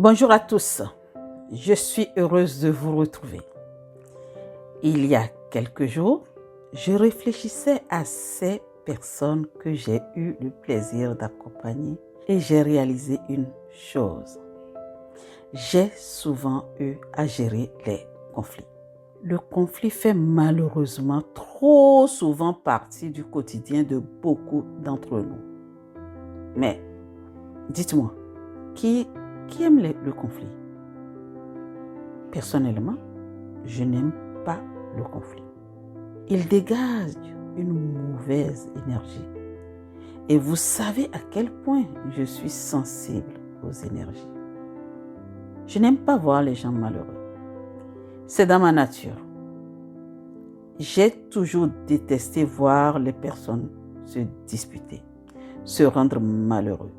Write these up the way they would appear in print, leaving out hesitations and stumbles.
Bonjour à tous, je suis heureuse de vous retrouver. Il y a quelques jours, je réfléchissais à ces personnes que j'ai eu le plaisir d'accompagner et j'ai réalisé une chose. J'ai souvent eu à gérer les conflits. Le conflit fait malheureusement trop souvent partie du quotidien de beaucoup d'entre nous. Mais dites-moi, qui aime le conflit? Personnellement, je n'aime pas le conflit. Il dégage une mauvaise énergie. Et vous savez à quel point je suis sensible aux énergies. Je n'aime pas voir les gens malheureux. C'est dans ma nature. J'ai toujours détesté voir les personnes se disputer, se rendre malheureux.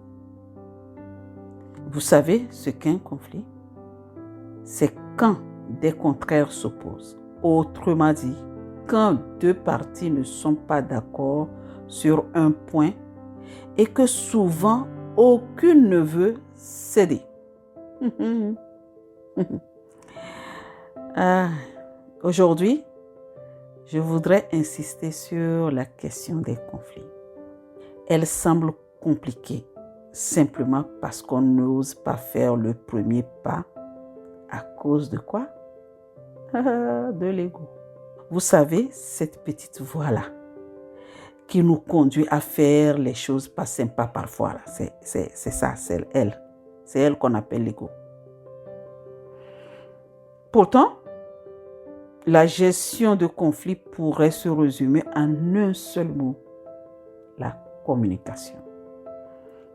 Vous savez ce qu'est un conflit? C'est quand des contraires s'opposent. Autrement dit, quand deux parties ne sont pas d'accord sur un point et que souvent aucune ne veut céder. Aujourd'hui, je voudrais insister sur la question des conflits. Elle semble compliquée simplement parce qu'on n'ose pas faire le premier pas. À cause de quoi? De l'ego. Vous savez, cette petite voix-là qui nous conduit à faire les choses pas sympas parfois. C'est ça, c'est elle. C'est elle qu'on appelle l'ego. Pourtant, la gestion de conflits pourrait se résumer en un seul mot, la communication.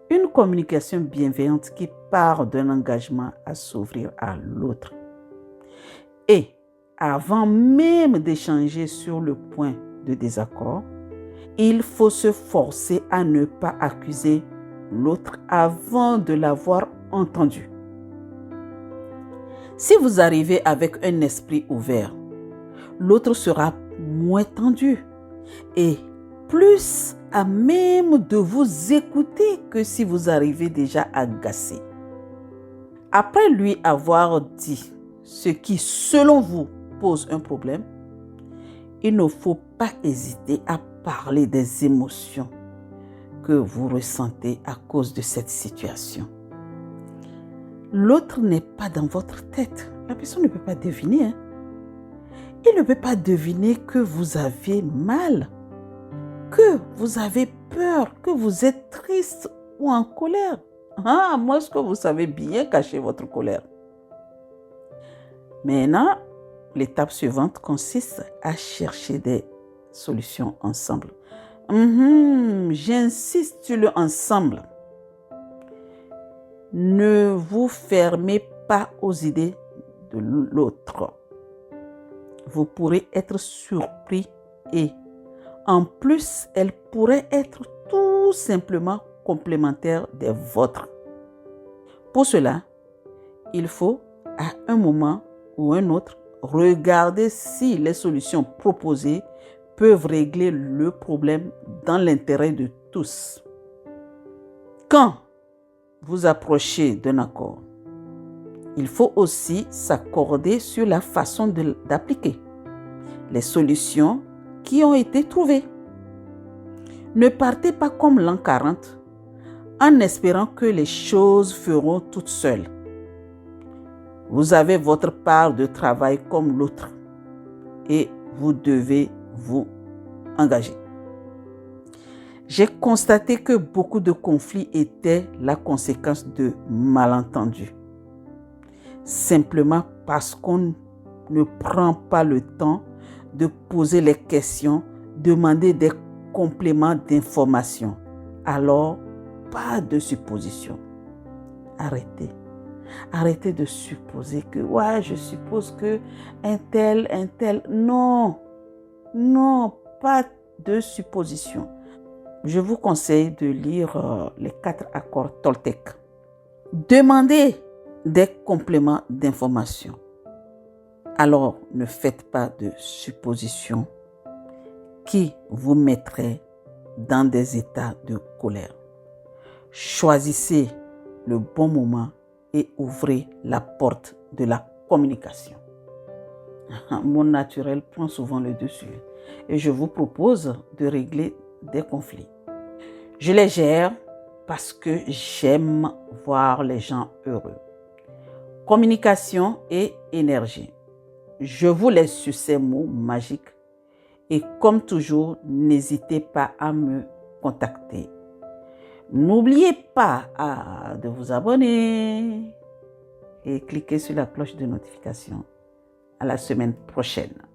Une communication bienveillante qui part d'un engagement à s'ouvrir à l'autre. Et avant même d'échanger sur le point de désaccord, il faut se forcer à ne pas accuser l'autre avant de l'avoir entendu. Si vous arrivez avec un esprit ouvert, l'autre sera moins tendu et plus à même de vous écouter que si vous arrivez déjà agacé. Après lui avoir dit ce qui, selon vous, pose un problème, il ne faut pas hésiter à parler des émotions que vous ressentez à cause de cette situation. L'autre n'est pas dans votre tête. La personne ne peut pas deviner. Il ne peut pas deviner que vous avez mal, que vous avez peur, que vous êtes triste ou en colère. Moi, est-ce que vous savez bien cacher votre colère? Maintenant, l'étape suivante consiste à chercher des solutions ensemble. J'insiste sur le ensemble. Ne vous fermez pas aux idées de l'autre. Vous pourrez être surpris et en plus, elles pourraient être tout simplement complémentaires des vôtres. Pour cela, il faut à un moment ou un autre regarder si les solutions proposées peuvent régler le problème dans l'intérêt de tous. Quand vous approchez d'un accord, il faut aussi s'accorder sur la façon d'appliquer les solutions qui ont été trouvées. Ne partez pas comme l'an 40 en espérant que les choses feront toutes seules. Vous avez votre part de travail comme l'autre et vous devez vous engager. J'ai constaté que beaucoup de conflits étaient la conséquence de malentendus. Simplement parce qu'on ne prend pas le temps de poser les questions, demander des compléments d'information. Alors, pas de supposition. Arrêtez. Arrêtez de supposer que, je suppose que un tel. Non, pas de supposition. Je vous conseille de lire les 4 accords Toltec. Demandez des compléments d'information. Alors, ne faites pas de suppositions qui vous mettraient dans des états de colère. Choisissez le bon moment et ouvrez la porte de la communication. Mon naturel prend souvent le dessus et je vous propose de régler des conflits. Je les gère parce que j'aime voir les gens heureux. Communication et énergie. Je vous laisse sur ces mots magiques et comme toujours, n'hésitez pas à me contacter. N'oubliez pas de vous abonner et cliquez sur la cloche de notification. À la semaine prochaine.